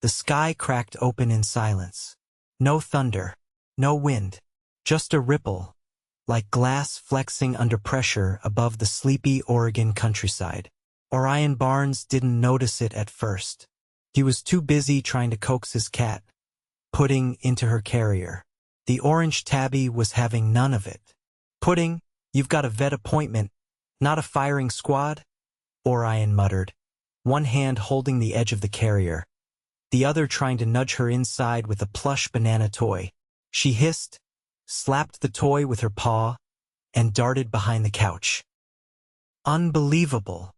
The sky cracked open in silence. No thunder, no wind, just a ripple, like glass flexing under pressure above the sleepy Oregon countryside. Orion Barnes didn't notice it at first. He was too busy trying to coax his cat, Pudding, into her carrier. The orange tabby was having none of it. "Pudding, you've got a vet appointment, not a firing squad?" Orion muttered, one hand holding the edge of the carrier, the other trying to nudge her inside with a plush banana toy. She hissed, slapped the toy with her paw, and darted behind the couch. Unbelievable.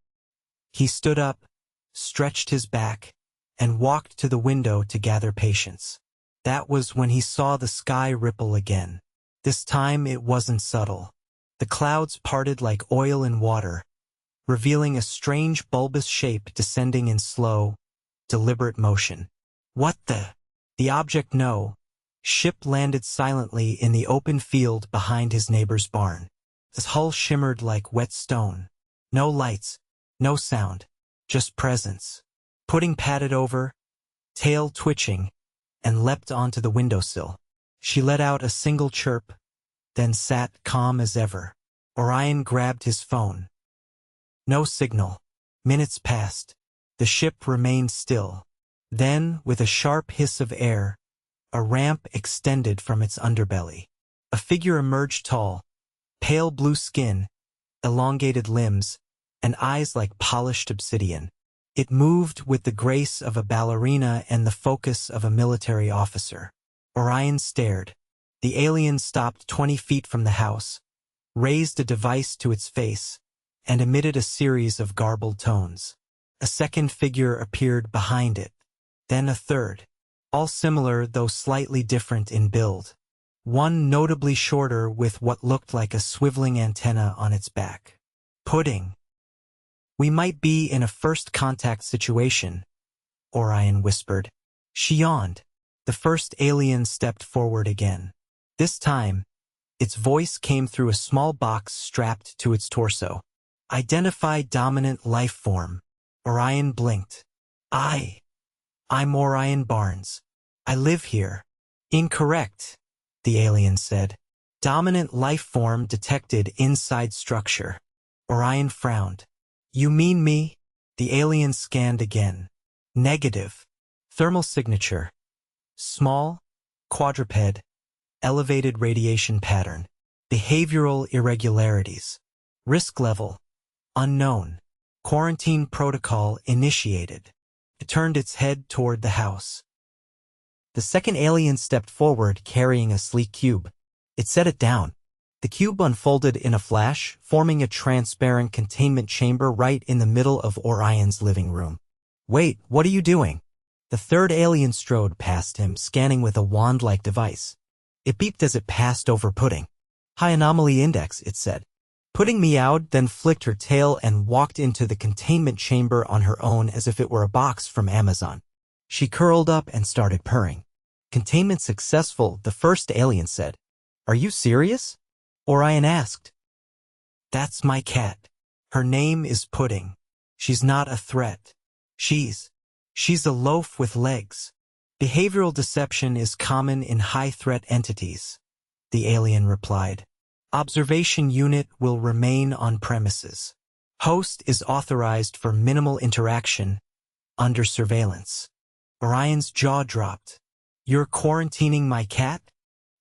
He stood up, stretched his back, and walked to the window to gather patience. That was when he saw the sky ripple again. This time it wasn't subtle. The clouds parted like oil in water, revealing a strange bulbous shape descending in slow, deliberate motion. What the? The object ship landed silently in the open field behind his neighbor's barn. His hull shimmered like wet stone. No lights, no sound, just presence. Pudding padded over, tail twitching, and leapt onto the windowsill. She let out a single chirp, then sat calm as ever. Orion grabbed his phone. No signal. Minutes passed. The ship remained still. Then, with a sharp hiss of air, a ramp extended from its underbelly. A figure emerged, tall, pale blue skin, elongated limbs, and eyes like polished obsidian. It moved with the grace of a ballerina and the focus of a military officer. Orion stared. The alien stopped 20 feet from the house, raised a device to its face, and emitted a series of garbled tones. A second figure appeared behind it, then a third, all similar though slightly different in build. One notably shorter with what looked like a swiveling antenna on its back. Pudding. "We might be in a first contact situation," Orion whispered. She yawned. The first alien stepped forward again. This time, its voice came through a small box strapped to its torso. "Identify dominant life form." Orion blinked. I'm Orion Barnes. I live here." "Incorrect," the alien said. "Dominant life form detected inside structure." Orion frowned. "You mean me?" The alien scanned again. "Negative. Thermal signature. Small, quadruped, elevated radiation pattern. Behavioral irregularities. Risk level, unknown. Quarantine protocol initiated." It turned its head toward the house. The second alien stepped forward, carrying a sleek cube. It set it down. The cube unfolded in a flash, forming a transparent containment chamber right in the middle of Orion's living room. "Wait, what are you doing?" The third alien strode past him, scanning with a wand-like device. It beeped as it passed over Pudding. "High anomaly index," it said. Pudding meowed, then flicked her tail and walked into the containment chamber on her own as if it were a box from Amazon. She curled up and started purring. "Containment successful," the first alien said. "Are you serious?" Orion asked. "That's my cat. Her name is Pudding. She's not a threat. She's a loaf with legs." "Behavioral deception is common in high-threat entities," the alien replied. "Observation unit will remain on premises. Host is authorized for minimal interaction, under surveillance." Orion's jaw dropped. "You're quarantining my cat?"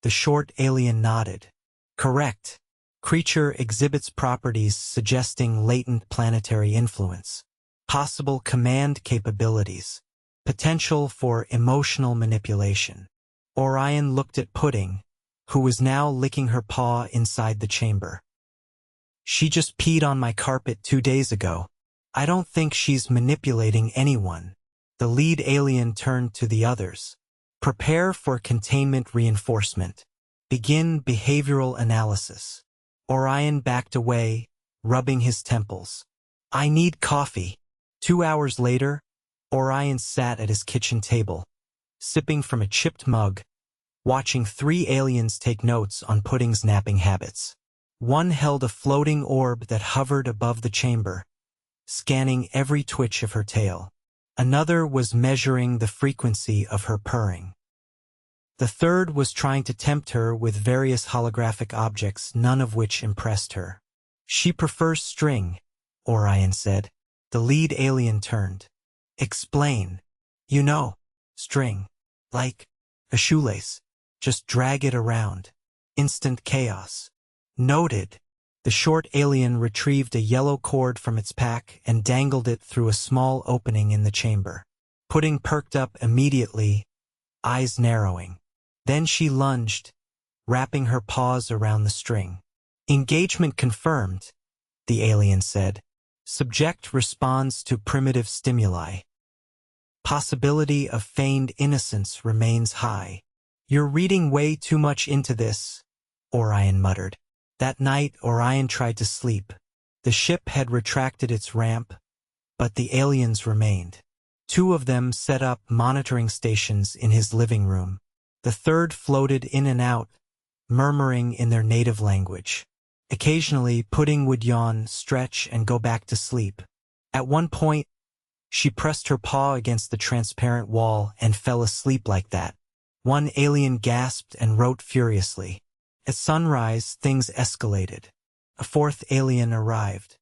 The short alien nodded. "Correct. Creature exhibits properties suggesting latent planetary influence. Possible command capabilities. Potential for emotional manipulation." Orion looked at Pudding, who was now licking her paw inside the chamber. "She just peed on my carpet 2 days ago. I don't think she's manipulating anyone." The lead alien turned to the others. "Prepare for containment reinforcement. Begin behavioral analysis." Orion backed away, rubbing his temples. "I need coffee." 2 hours later, Orion sat at his kitchen table, sipping from a chipped mug, watching 3 aliens take notes on Pudding's napping habits. One held a floating orb that hovered above the chamber, scanning every twitch of her tail. Another was measuring the frequency of her purring. The third was trying to tempt her with various holographic objects, none of which impressed her. She prefers string, Orion said. The lead alien turned. Explain. You know, string. Like a shoelace. Just drag it around. Instant chaos. Noted. The short alien retrieved a yellow cord from its pack and dangled it through a small opening in the chamber. Pudding perked up immediately, eyes narrowing. Then she lunged, wrapping her paws around the string. Engagement confirmed, the alien said. Subject responds to primitive stimuli. Possibility of feigned innocence remains high. You're reading way too much into this, Orion muttered. That night, Orion tried to sleep. The ship had retracted its ramp, but the aliens remained. 2 of them set up monitoring stations in his living room. The third floated in and out, murmuring in their native language. Occasionally, Pudding would yawn, stretch, and go back to sleep. At one point, she pressed her paw against the transparent wall and fell asleep like that. One alien gasped and wrote furiously. At sunrise, things escalated. A 4th alien arrived.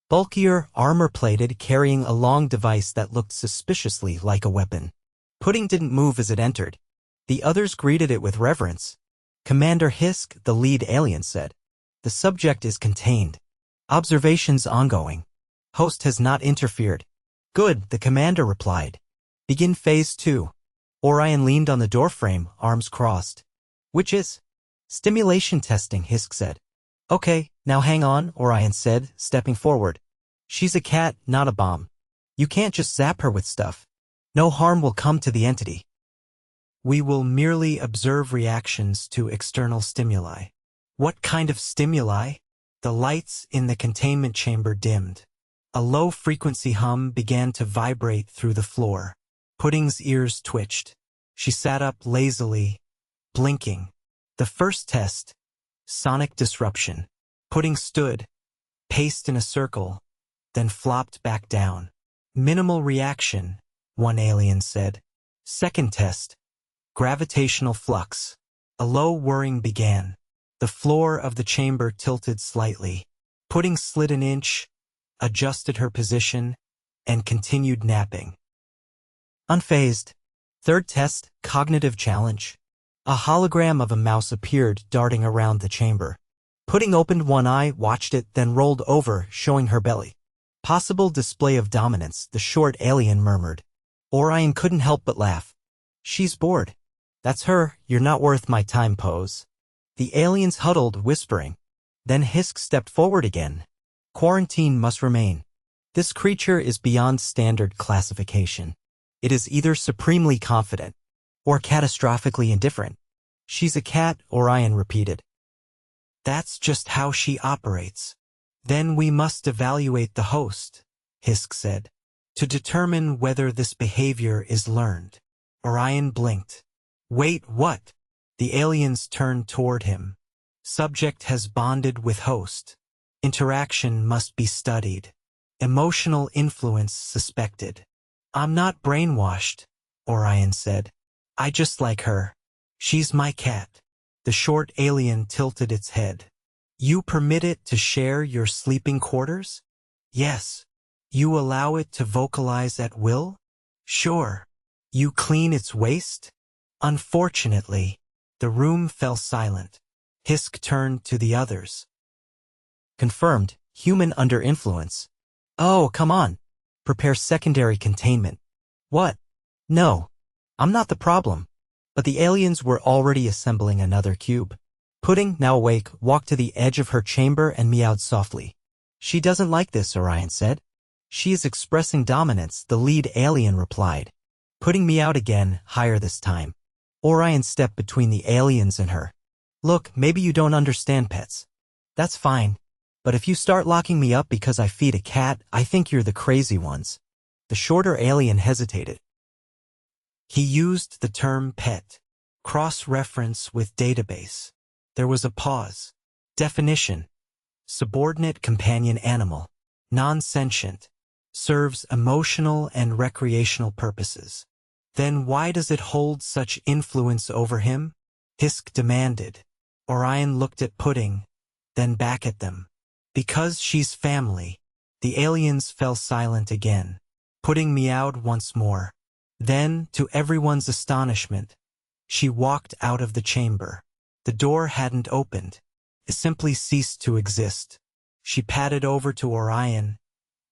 Bulkier, armor-plated, carrying a long device that looked suspiciously like a weapon. Pudding didn't move as it entered. The others greeted it with reverence. Commander Hisk, the lead alien, said. The subject is contained. Observations ongoing. Host has not interfered. Good, the commander replied. Begin phase 2. Orion leaned on the doorframe, arms crossed. Which is? Stimulation testing, Hisk said. Okay, now hang on, Orion said, stepping forward. She's a cat, not a bomb. You can't just zap her with stuff. No harm will come to the entity. We will merely observe reactions to external stimuli. What kind of stimuli? The lights in the containment chamber dimmed. A low-frequency hum began to vibrate through the floor. Pudding's ears twitched. She sat up lazily, blinking. The first test, sonic disruption. Pudding stood, paced in a circle, then flopped back down. Minimal reaction, one alien said. Second test, gravitational flux. A low whirring began. The floor of the chamber tilted slightly. Pudding slid an inch, adjusted her position, and continued napping. Unfazed. Third test, cognitive challenge. A hologram of a mouse appeared, darting around the chamber. Pudding opened one eye, watched it, then rolled over, showing her belly. Possible display of dominance, the short alien murmured. Orion couldn't help but laugh. She's bored. That's her, you're not worth my time pose. The aliens huddled, whispering. Then Hisk stepped forward again. Quarantine must remain. This creature is beyond standard classification. It is either supremely confident or catastrophically indifferent. She's a cat, Orion repeated. That's just how she operates. Then we must evaluate the host, Hisk said, to determine whether this behavior is learned. Orion blinked. Wait, what? The aliens turned toward him. Subject has bonded with host. Interaction must be studied. Emotional influence suspected. I'm not brainwashed, Orion said. I just like her. She's my cat. The short alien tilted its head. You permit it to share your sleeping quarters? Yes. You allow it to vocalize at will? Sure. You clean its waste? Unfortunately, the room fell silent. Hisk turned to the others. Confirmed, human under influence. Oh, come on. Prepare secondary containment. What? No. I'm not the problem. But the aliens were already assembling another cube. Pudding, now awake, walked to the edge of her chamber and meowed softly. She doesn't like this, Orion said. She is expressing dominance, the lead alien replied. Pudding meowed again, higher this time. Orion stepped between the aliens and her. Look, maybe you don't understand pets. That's fine. But if you start locking me up because I feed a cat, I think you're the crazy ones. The shorter alien hesitated. He used the term pet. Cross-reference with database. There was a pause. Definition. Subordinate companion animal. Non-sentient. serves emotional and recreational purposes. Then why does it hold such influence over him? Hisk demanded. Orion looked at Pudding, then back at them. Because she's family. The aliens fell silent again. Pudding meowed once more. Then, to everyone's astonishment, she walked out of the chamber. The door hadn't opened. It simply ceased to exist. She padded over to Orion,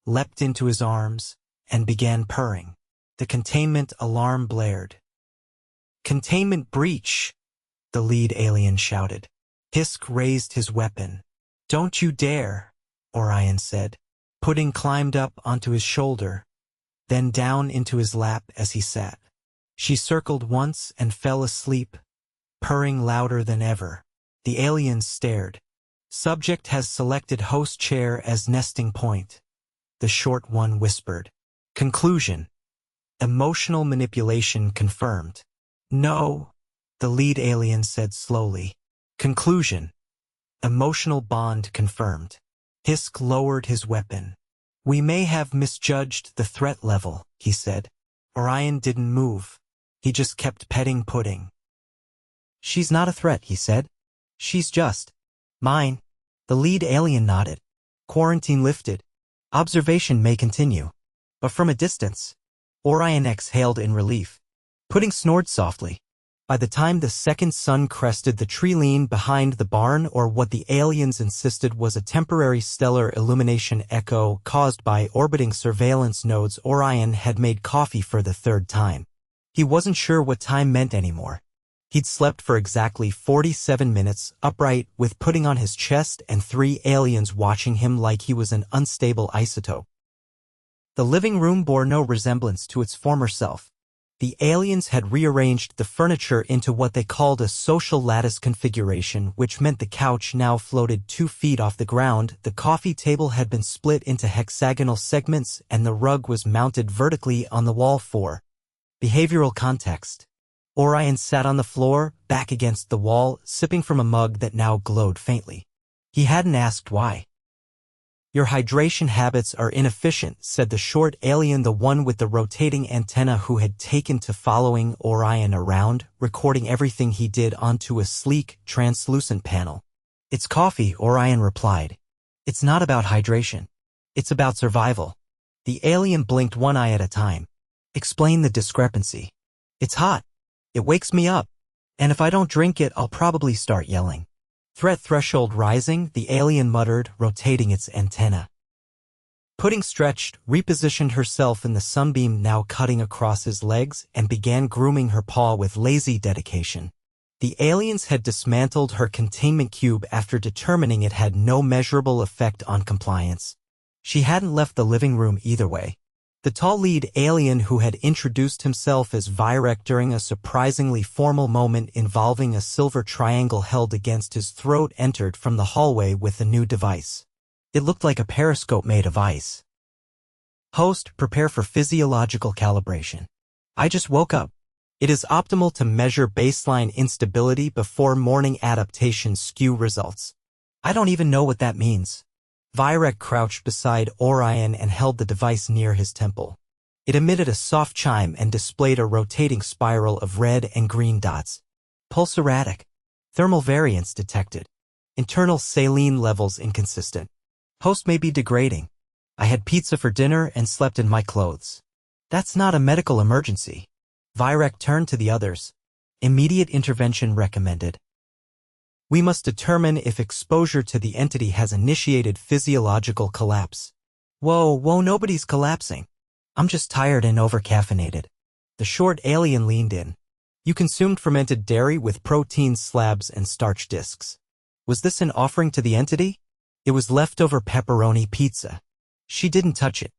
leapt into his arms, and began purring. The containment alarm blared. "Containment breach!" the lead alien shouted. Hisk raised his weapon. "Don't you dare," Orion said. Pudding climbed up onto his shoulder, then down into his lap as he sat. She circled once and fell asleep, purring louder than ever. The aliens stared. "Subject has selected host chair as nesting point," the short one whispered. Conclusion. Emotional manipulation confirmed. "No," the lead alien said slowly. Conclusion. Emotional bond confirmed. Hisk lowered his weapon. "We may have misjudged the threat level," he said. Orion didn't move. He just kept petting Pudding. "She's not a threat," he said. "She's just mine." The lead alien nodded. Quarantine lifted. Observation may continue. But from a distance. Orion exhaled in relief. Pudding snored softly. By the time the second sun crested the tree lean behind the barn, or what the aliens insisted was a temporary stellar illumination echo caused by orbiting surveillance nodes, Orion had made coffee for the third time. He wasn't sure what time meant anymore. He'd slept for exactly 47 minutes, upright, with Pudding on his chest and 3 aliens watching him like he was an unstable isotope. The living room bore no resemblance to its former self. The aliens had rearranged the furniture into what they called a social lattice configuration, which meant the couch now floated 2 feet off the ground, the coffee table had been split into hexagonal segments, and the rug was mounted vertically on the wall for behavioral context. Orion sat on the floor, back against the wall, sipping from a mug that now glowed faintly. He hadn't asked why. "Your hydration habits are inefficient," said the short alien, the one with the rotating antenna who had taken to following Orion around, recording everything he did onto a sleek, translucent panel. "It's coffee," Orion replied. "It's not about hydration. It's about survival." The alien blinked one eye at a time. "Explain the discrepancy." "It's hot. It wakes me up. And if I don't drink it, I'll probably start yelling." "Threat threshold rising," the alien muttered, rotating its antenna. Pudding stretched, repositioned herself in the sunbeam now cutting across his legs, and began grooming her paw with lazy dedication. The aliens had dismantled her containment cube after determining it had no measurable effect on compliance. She hadn't left the living room either way. The tall lead alien who had introduced himself as Virek during a surprisingly formal moment involving a silver triangle held against his throat entered from the hallway with a new device. It looked like a periscope made of ice. "Host, prepare for physiological calibration. I just woke up. It is optimal to measure baseline instability before morning adaptation skew results." "I don't even know what that means." Virek crouched beside Orion and held the device near his temple. It emitted a soft chime and displayed a rotating spiral of red and green dots. "Pulse erratic. Thermal variance detected. Internal saline levels inconsistent. Host may be degrading. I had pizza for dinner and slept in my clothes." "That's not a medical emergency." Virek turned to the others. "Immediate intervention recommended. We must determine if exposure to the entity has initiated physiological collapse." Whoa, nobody's collapsing. I'm just tired and overcaffeinated." The short alien leaned in. "You consumed fermented dairy with protein slabs and starch discs. Was this an offering to the entity?" "It was leftover pepperoni pizza. She didn't touch it."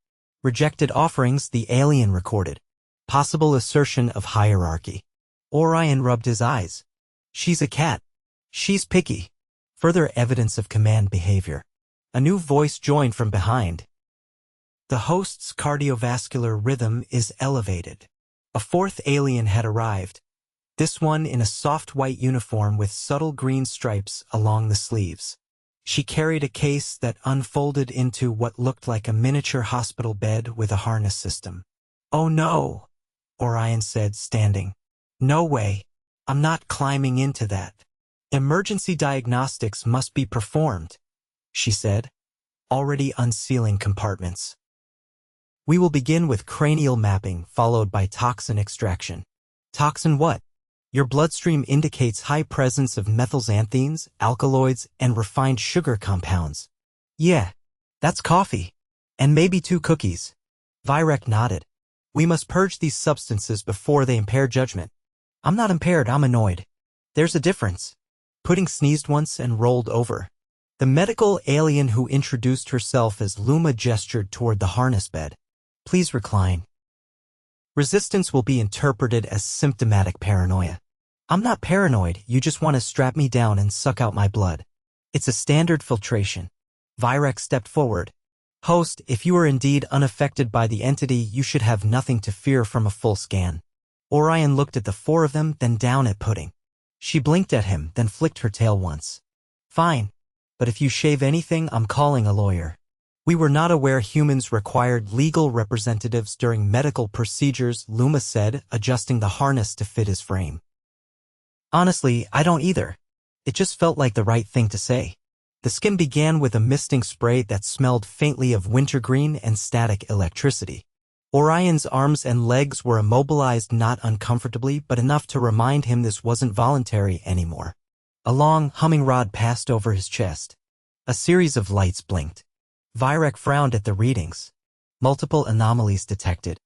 "Rejected offerings," the alien recorded. Possible assertion of hierarchy. Orion rubbed his eyes. "She's a cat. She's picky." Further evidence of command behavior. A new voice joined from behind. "The host's cardiovascular rhythm is elevated." A 4th alien had arrived. This one in a soft white uniform with subtle green stripes along the sleeves. She carried a case that unfolded into what looked like a miniature hospital bed with a harness system. "Oh no," Orion said, standing. "No way. I'm not climbing into that. Emergency diagnostics must be performed," she said, already unsealing compartments. "We will begin with cranial mapping, followed by toxin extraction." "Toxin what?" "Your bloodstream indicates high presence of methylxanthines, alkaloids, and refined sugar compounds." "Yeah, that's coffee. And maybe 2 cookies." Virek nodded. "We must purge these substances before they impair judgment." "I'm not impaired, I'm annoyed." "There's a difference." Pudding sneezed once and rolled over. The medical alien who introduced herself as Luma gestured toward the harness bed. "Please recline." Resistance will be interpreted as symptomatic paranoia. "I'm not paranoid, you just want to strap me down and suck out my blood. It's a standard filtration." Virek stepped forward. "Host, if you are indeed unaffected by the entity, you should have nothing to fear from a full scan." Orion looked at the 4 of them, then down at Pudding. She blinked at him, then flicked her tail once. "Fine. But if you shave anything, I'm calling a lawyer." "We were not aware humans required legal representatives during medical procedures," Luma said, adjusting the harness to fit his frame. "Honestly, I don't either. It just felt like the right thing to say." The skin began with a misting spray that smelled faintly of wintergreen and static electricity. Orion's arms and legs were immobilized, not uncomfortably, but enough to remind him this wasn't voluntary anymore. A long, humming rod passed over his chest. A series of lights blinked. Virek frowned at the readings. Multiple anomalies detected.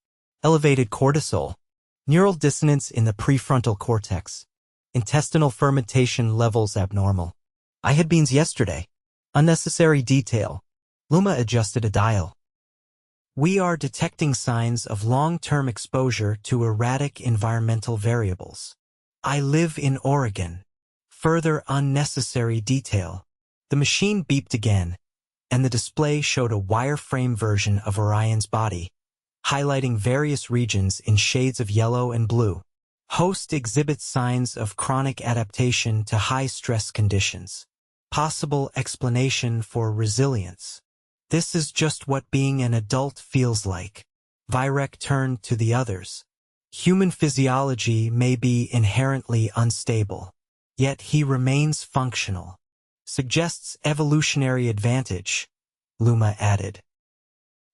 Elevated cortisol. Neural dissonance in the prefrontal cortex. Intestinal fermentation levels abnormal. "I had beans yesterday." Unnecessary detail. Luma adjusted a dial. "We are detecting signs of long-term exposure to erratic environmental variables. I live in Oregon." Further unnecessary detail. The machine beeped again, and the display showed a wireframe version of Orion's body, highlighting various regions in shades of yellow and blue. "Host exhibits signs of chronic adaptation to high-stress conditions. Possible explanation for resilience. This is just what being an adult feels like." Virek turned to the others. "Human physiology may be inherently unstable, yet he remains functional. Suggests evolutionary advantage," Luma added.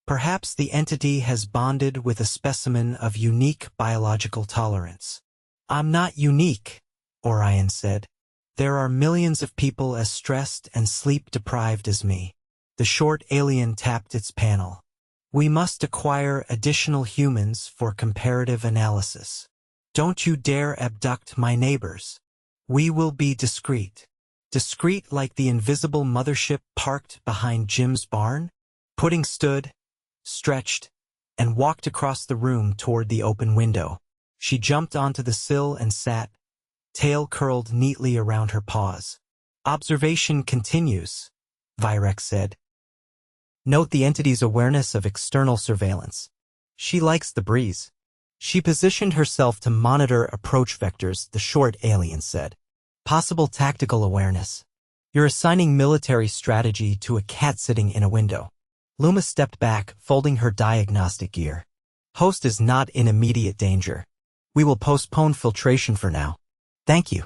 "Perhaps the entity has bonded with a specimen of unique biological tolerance." "I'm not unique," Orion said. "There are millions of people as stressed and sleep-deprived as me." The short alien tapped its panel. "We must acquire additional humans for comparative analysis. Don't you dare abduct my neighbors. We will be discreet." "Discreet like the invisible mothership parked behind Jim's barn?" Pudding stood, stretched, and walked across the room toward the open window. She jumped onto the sill and sat, tail curled neatly around her paws. "Observation continues," Virek said. "Note the entity's awareness of external surveillance. She likes the breeze." She positioned herself to monitor approach vectors, the short alien said. "Possible tactical awareness. You're assigning military strategy to a cat sitting in a window." Luma stepped back, folding her diagnostic gear. "Host is not in immediate danger. We will postpone filtration for now." "Thank you.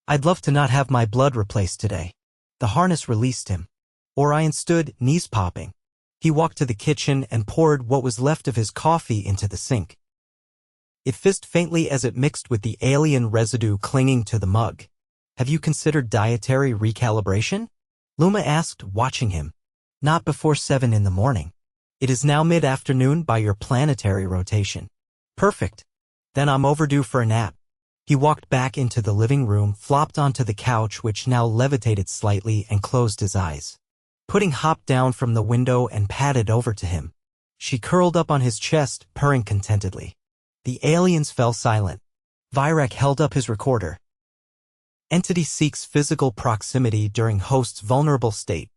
I'd love to not have my blood replaced today." The harness released him. Orion stood, knees popping. He walked to the kitchen and poured what was left of his coffee into the sink. It fizzed faintly as it mixed with the alien residue clinging to the mug. "Have you considered dietary recalibration?" Luma asked, watching him. "Not before 7 in the morning. It is now mid-afternoon by your planetary rotation." "Perfect. Then I'm overdue for a nap." He walked back into the living room, flopped onto the couch, which now levitated slightly, and closed his eyes. Pudding hopped down from the window and padded over to him. She curled up on his chest, purring contentedly. The aliens fell silent. Virek held up his recorder. "Entity seeks physical proximity during host's vulnerable state."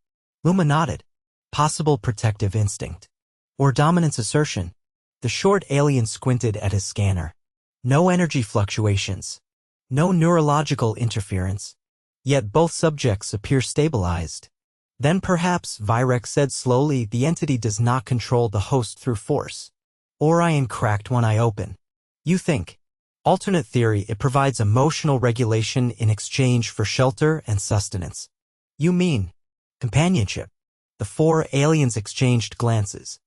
Luma nodded. "Possible protective instinct. Or dominance assertion." The short alien squinted at his scanner. "No energy fluctuations. No neurological interference. Yet both subjects appear stabilized." Then perhaps, Virek said slowly, the entity does not control the host through force. Orion cracked one eye open. You think? Alternate theory, it provides emotional regulation in exchange for shelter and sustenance. You mean companionship? The four aliens exchanged glances.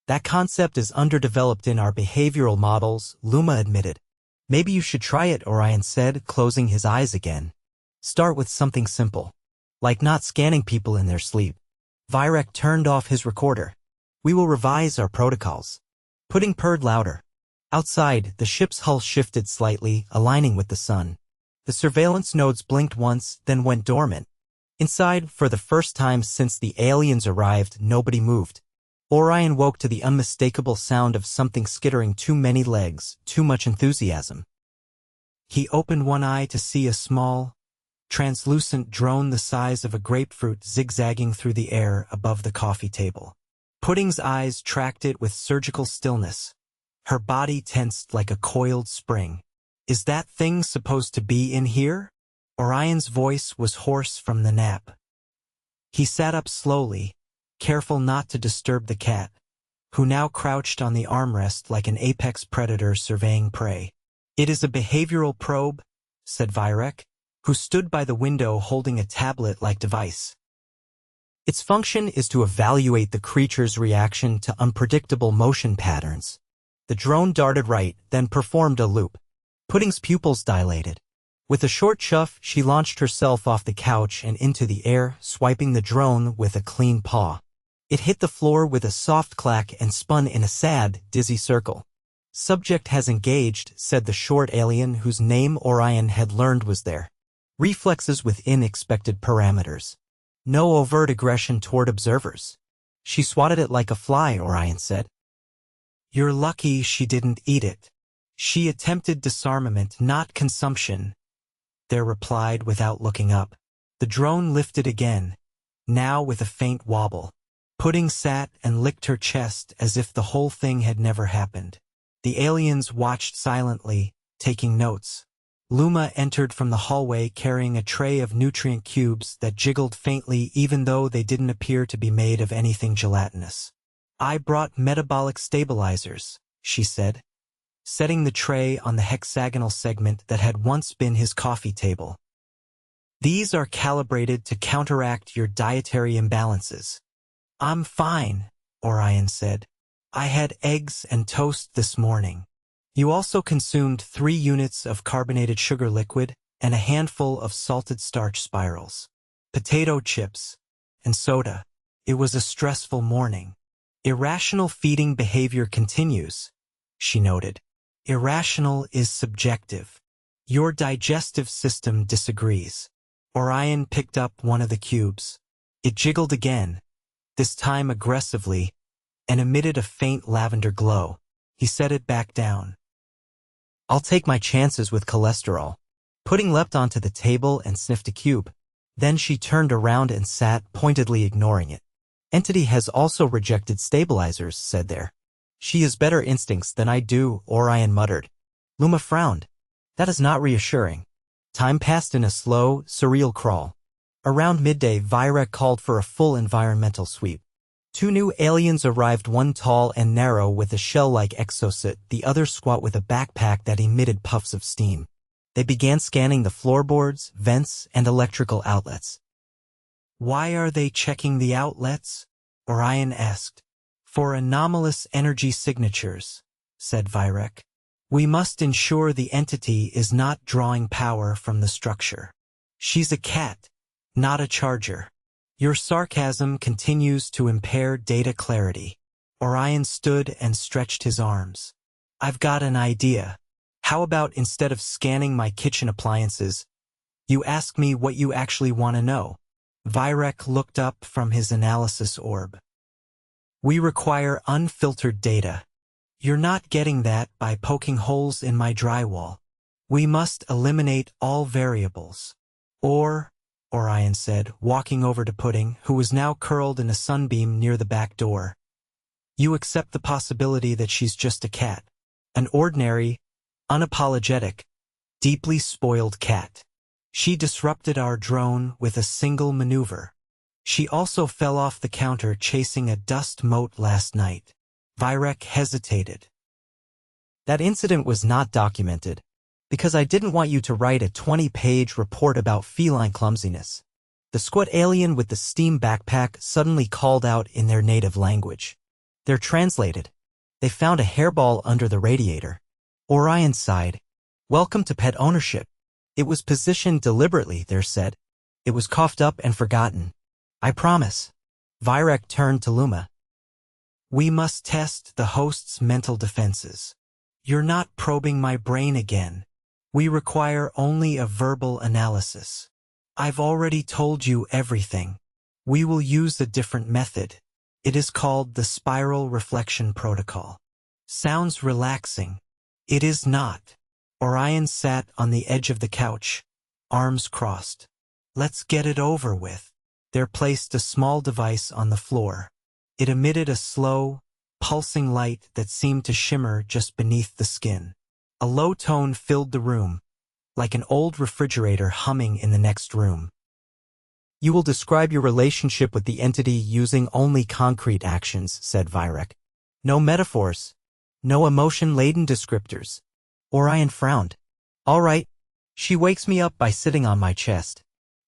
That concept is underdeveloped in our behavioral models, Luma admitted. Maybe you should try it, Orion said, closing his eyes again. Start with something simple, like not scanning people in their sleep. Virek turned off his recorder. We will revise our protocols. Pudding purred louder. Outside, the ship's hull shifted slightly, aligning with the sun. The surveillance nodes blinked once, then went dormant. Inside, for the first time since the aliens arrived, nobody moved. Orion woke to the unmistakable sound of something skittering too many legs, too much enthusiasm. He opened one eye to see a small, translucent drone the size of a grapefruit zigzagging through the air above the coffee table. Pudding's eyes tracked it with surgical stillness. Her body tensed like a coiled spring. Is that thing supposed to be in here? Orion's voice was hoarse from the nap. He sat up slowly, careful not to disturb the cat, who now crouched on the armrest like an apex predator surveying prey. It is a behavioral probe, said Virek, who stood by the window holding a tablet-like device. Its function is to evaluate the creature's reaction to unpredictable motion patterns. The drone darted right, then performed a loop. Pudding's pupils dilated. With a short chuff, she launched herself off the couch and into the air, swiping the drone with a clean paw. It hit the floor with a soft clack and spun in a sad, dizzy circle. Subject has engaged, said the short alien whose name Orion had learned was there. Reflexes within expected parameters. No overt aggression toward observers. She swatted it like a fly, Orion said. You're lucky she didn't eat it. She attempted disarmament, not consumption, they replied without looking up. The drone lifted again, now with a faint wobble. Pudding sat and licked her chest as if the whole thing had never happened. The aliens watched silently, taking notes. Luma entered from the hallway carrying a tray of nutrient cubes that jiggled faintly even though they didn't appear to be made of anything gelatinous. I brought metabolic stabilizers, she said, setting the tray on the hexagonal segment that had once been his coffee table. These are calibrated to counteract your dietary imbalances. I'm fine, Orion said. I had eggs and toast this morning. You also consumed 3 units of carbonated sugar liquid and a handful of salted starch spirals, potato chips, and soda. It was a stressful morning. Irrational feeding behavior continues, she noted. Irrational is subjective. Your digestive system disagrees. Orion picked up one of the cubes. It jiggled again, this time aggressively, and emitted a faint lavender glow. He set it back down. I'll take my chances with cholesterol. Pudding leapt onto the table and sniffed a cube. Then she turned around and sat, pointedly ignoring it. Entity has also rejected stabilizers, said there. She has better instincts than I do, Orion muttered. Luma frowned. That is not reassuring. Time passed in a slow, surreal crawl. Around midday, Virek called for a full environmental sweep. 2 new aliens arrived, one tall and narrow with a shell-like exosuit, the other squat with a backpack that emitted puffs of steam. They began scanning the floorboards, vents, and electrical outlets. Why are they checking the outlets? Orion asked. For anomalous energy signatures, said Virek. We must ensure the entity is not drawing power from the structure. She's a cat, not a charger. Your sarcasm continues to impair data clarity. Orion stood and stretched his arms. I've got an idea. How about instead of scanning my kitchen appliances, you ask me what you actually want to know? Virek looked up from his analysis orb. We require unfiltered data. You're not getting that by poking holes in my drywall. We must eliminate all variables. Or, Orion said, walking over to Pudding, who was now curled in a sunbeam near the back door. You accept the possibility that she's just a cat. An ordinary, unapologetic, deeply spoiled cat. She disrupted our drone with a single maneuver. She also fell off the counter chasing a dust mote last night. Virek hesitated. That incident was not documented, because I didn't want you to write a 20-page report about feline clumsiness. The squat alien with the steam backpack suddenly called out in their native language. They're translated. They found a hairball under the radiator. Orion sighed. Welcome to pet ownership. It was positioned deliberately, there said. It was coughed up and forgotten. I promise. Virek turned to Luma. We must test the host's mental defenses. You're not probing my brain again. We require only a verbal analysis. I've already told you everything. We will use a different method. It is called the spiral reflection protocol. Sounds relaxing. It is not. Orion sat on the edge of the couch, arms crossed. Let's get it over with. There placed a small device on the floor. It emitted a slow, pulsing light that seemed to shimmer just beneath the skin. A low tone filled the room, like an old refrigerator humming in the next room. You will describe your relationship with the entity using only concrete actions, said Virek. No metaphors. No emotion-laden descriptors. Orion frowned. All right. She wakes me up by sitting on my chest.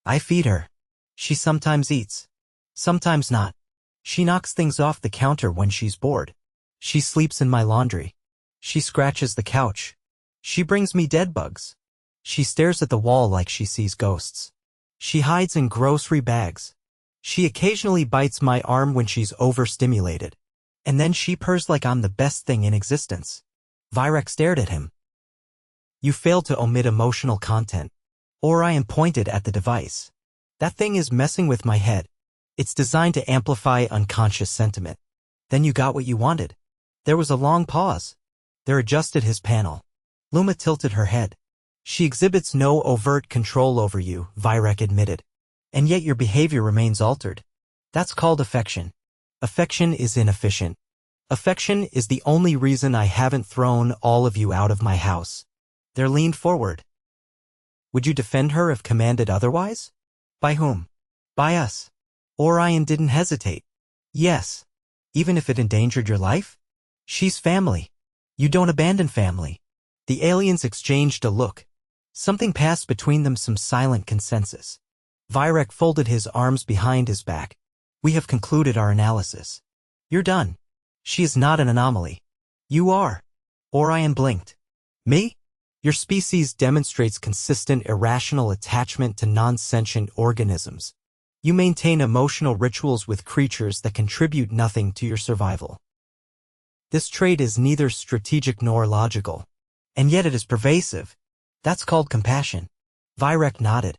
I feed her. She sometimes eats. Sometimes not. She knocks things off the counter when she's bored. She sleeps in my laundry. She scratches the couch. She brings me dead bugs. She stares at the wall like she sees ghosts. She hides in grocery bags. She occasionally bites my arm when she's overstimulated. And then she purrs like I'm the best thing in existence. Virek stared at him. You failed to omit emotional content. Orion pointed at the device. That thing is messing with my head. It's designed to amplify unconscious sentiment. Then you got what you wanted. There was a long pause. There adjusted his panel. Luma tilted her head. She exhibits no overt control over you, Virek admitted. And yet your behavior remains altered. That's called affection. Affection is inefficient. Affection is the only reason I haven't thrown all of you out of my house. They leaned forward. Would you defend her if commanded otherwise? By whom? By us. Orion didn't hesitate. Yes. Even if it endangered your life? She's family. You don't abandon family. The aliens exchanged a look. Something passed between them, some silent consensus. Virek folded his arms behind his back. We have concluded our analysis. You're done. She is not an anomaly. You are. Orion blinked. Me? Your species demonstrates consistent irrational attachment to non-sentient organisms. You maintain emotional rituals with creatures that contribute nothing to your survival. This trait is neither strategic nor logical. And yet it is pervasive. That's called compassion. Virek nodded.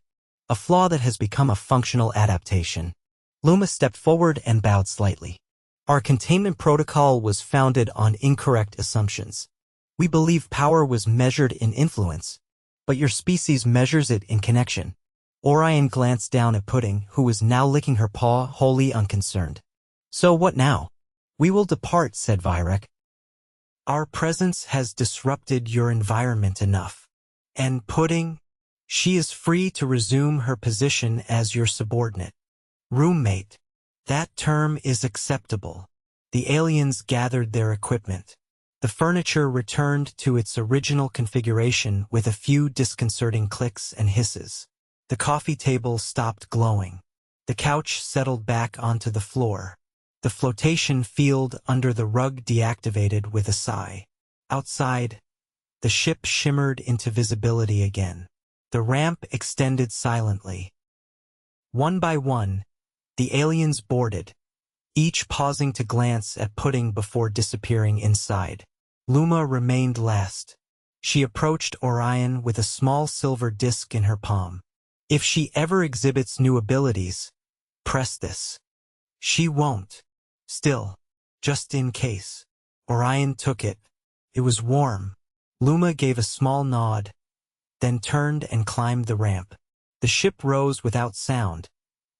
A flaw that has become a functional adaptation. Luma stepped forward and bowed slightly. Our containment protocol was founded on incorrect assumptions. We believe power was measured in influence, but your species measures it in connection. Orion glanced down at Pudding, who was now licking her paw, wholly unconcerned. So what now? We will depart, said Virek. Our presence has disrupted your environment enough. And Pudding, she is free to resume her position as your subordinate. Roommate. That term is acceptable. The aliens gathered their equipment. The furniture returned to its original configuration with a few disconcerting clicks and hisses. The coffee table stopped glowing. The couch settled back onto the floor. The flotation field under the rug deactivated with a sigh. Outside, the ship shimmered into visibility again. The ramp extended silently. One by one, the aliens boarded, each pausing to glance at Pudding before disappearing inside. Luma remained last. She approached Orion with a small silver disc in her palm. If she ever exhibits new abilities, press this. She won't. Still, just in case. Orion took it. It was warm. Luma gave a small nod, then turned and climbed the ramp. The ship rose without sound,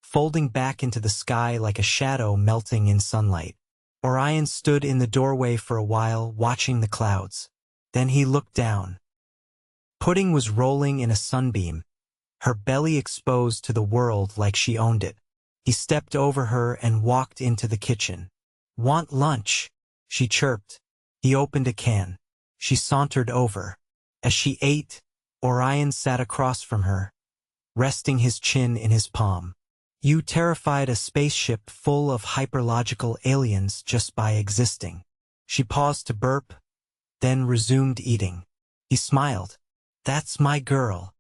folding back into the sky like a shadow melting in sunlight. Orion stood in the doorway for a while, watching the clouds. Then he looked down. Pudding was rolling in a sunbeam, her belly exposed to the world like she owned it. He stepped over her and walked into the kitchen. "Want lunch?" she chirped. He opened a can. She sauntered over. As she ate, Orion sat across from her, resting his chin in his palm. "You terrified a spaceship full of hyperlogical aliens just by existing." She paused to burp, then resumed eating. He smiled. "That's my girl.